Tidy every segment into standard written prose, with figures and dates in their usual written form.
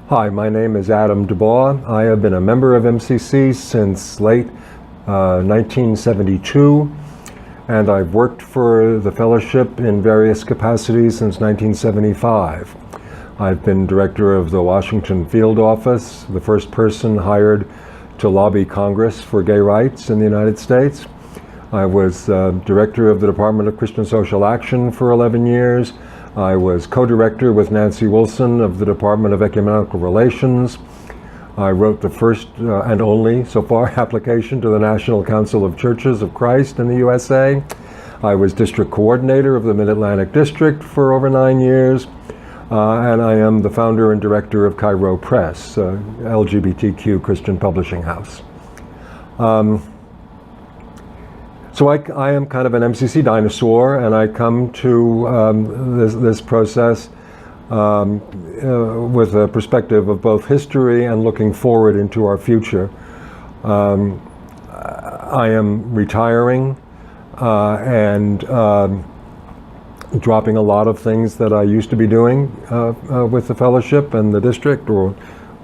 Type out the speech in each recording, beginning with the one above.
Hi, my name is Adam DeBaugh. I have been a member of MCC since late 1972, and I've worked for the fellowship in various capacities since 1975. I've been director of the Washington field office, the first person hired to lobby Congress for gay rights in the United States. I was director of the Department of Christian Social Action for 11 years. I was co-director with Nancy Wilson of the Department of Ecumenical Relations. I wrote the first and only, so far, application to the National Council of Churches of Christ in the USA. I was district coordinator of the Mid-Atlantic District for over 9 years. And I am the founder and director of Cairo Press, LGBTQ Christian publishing house. So I am kind of an MCC dinosaur, and I come to this process with a perspective of both history and looking forward into our future. I am retiring and dropping a lot of things that I used to be doing with the fellowship and the district or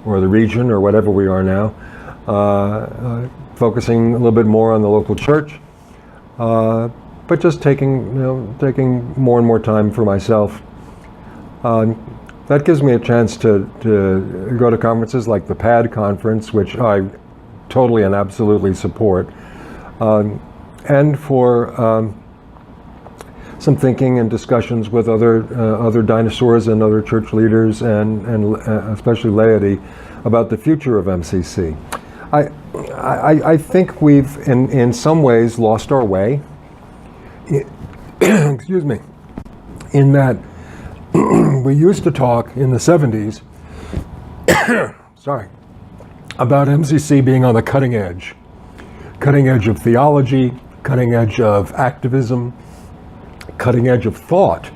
the region or whatever we are now, focusing a little bit more on the local church. But just taking more and more time for myself. That gives me a chance to go to conferences like the PAD conference, which I totally and absolutely support, and for some thinking and discussions with other dinosaurs and other church leaders and especially laity about the future of MCC. I think we've, in some ways, lost our way. Excuse me. In that we used to talk in the 70s, sorry, about MCC being on the cutting edge of theology, cutting edge of activism, cutting edge of thought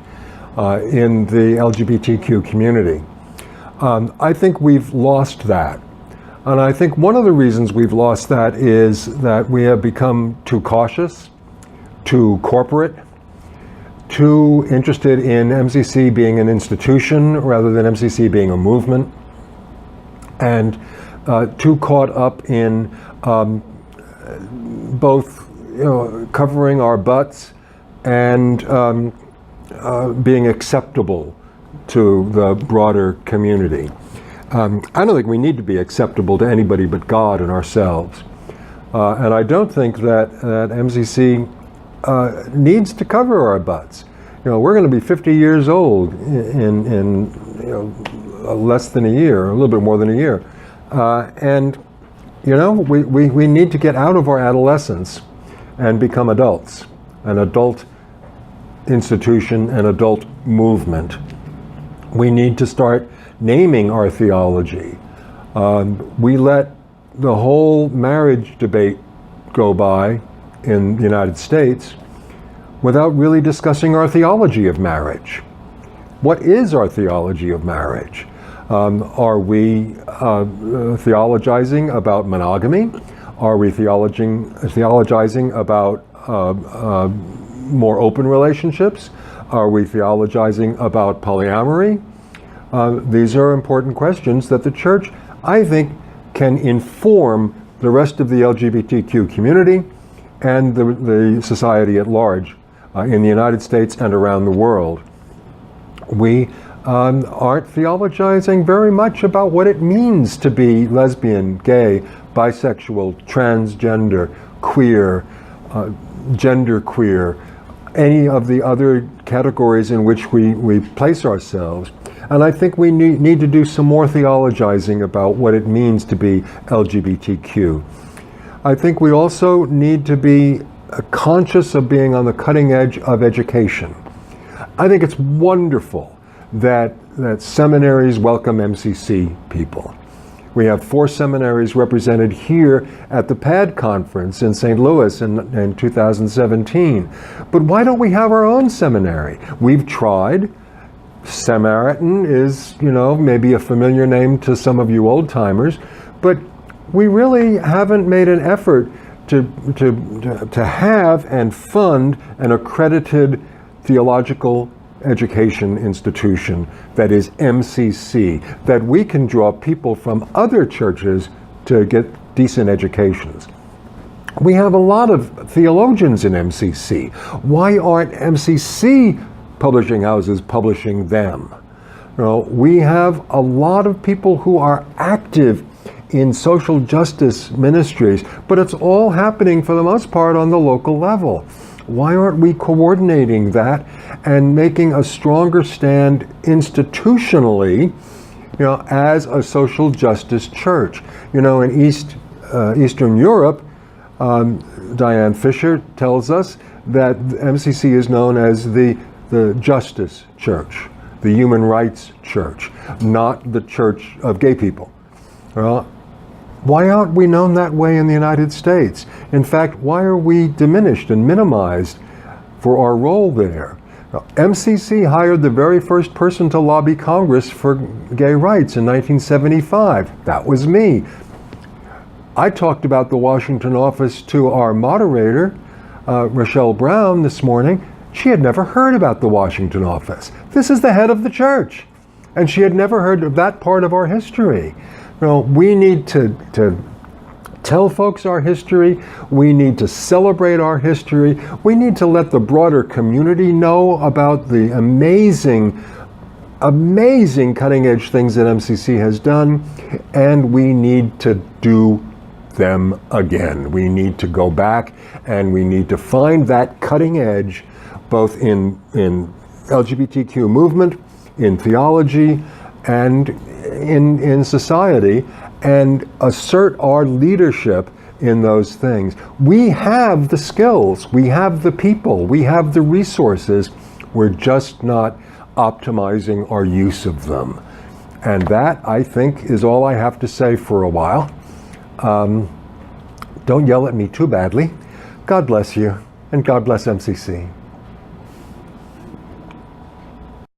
in the LGBTQ community. I think we've lost that. And I think one of the reasons we've lost that is that we have become too cautious, too corporate, too interested in MCC being an institution rather than MCC being a movement, and too caught up in both covering our butts and being acceptable to the broader community. I don't think we need to be acceptable to anybody but God and ourselves. And I don't think that MCC needs to cover our butts. We're going to be 50 years old in less than a year, a little bit more than a year. And we need to get out of our adolescence and become adults, an adult institution, an adult movement. We need to start naming our theology. We let the whole marriage debate go by in the United States without really discussing our theology of marriage. What is our theology of marriage? Are we theologizing about monogamy? Are we theologizing about more open relationships? Are we theologizing about polyamory? These are important questions that the church, I think, can inform the rest of the LGBTQ community and the society at large in the United States and around the world. We aren't theologizing very much about what it means to be lesbian, gay, bisexual, transgender, queer, genderqueer, any of the other categories in which we place ourselves. And I think we need to do some more theologizing about what it means to be LGBTQ. I think we also need to be conscious of being on the cutting edge of education. I think it's wonderful that seminaries welcome MCC people. We have 4 seminaries represented here at the PAD conference in St. Louis in 2017. But why don't we have our own seminary? We've tried. Samaritan is, maybe a familiar name to some of you old timers, but we really haven't made an effort to have and fund an accredited theological education institution that is MCC, that we can draw people from other churches to get decent educations. We have a lot of theologians in MCC. Why aren't MCC publishing houses publishing them? You know, we have a lot of people who are active in social justice ministries, but it's all happening for the most part on the local level. Why aren't we coordinating that and making a stronger stand institutionally, you know, as a social justice church? You know, in Eastern Europe, Diane Fisher tells us that MCC is known as the Justice Church, the Human Rights Church, not the Church of Gay People. Well, why aren't we known that way in the United States? In fact, why are we diminished and minimized for our role there? Now, MCC hired the very first person to lobby Congress for gay rights in 1975. That was me. I talked about the Washington office to our moderator, Rochelle Brown, this morning. She had never heard about the Washington office. This is the head of the church, and she had never heard of that part of our history. You know, we need to tell folks our history. We need to celebrate our history. We need to let the broader community know about the amazing cutting-edge things that MCC has done, and we need to do them again. We need to go back and we need to find that cutting edge both in LGBTQ movement, in theology, and in society, and assert our leadership in those things. We have the skills, we have the people, we have the resources. We're just not optimizing our use of them. And that, I think, is all I have to say for a while. Don't yell at me too badly. God bless you, and God bless MCC.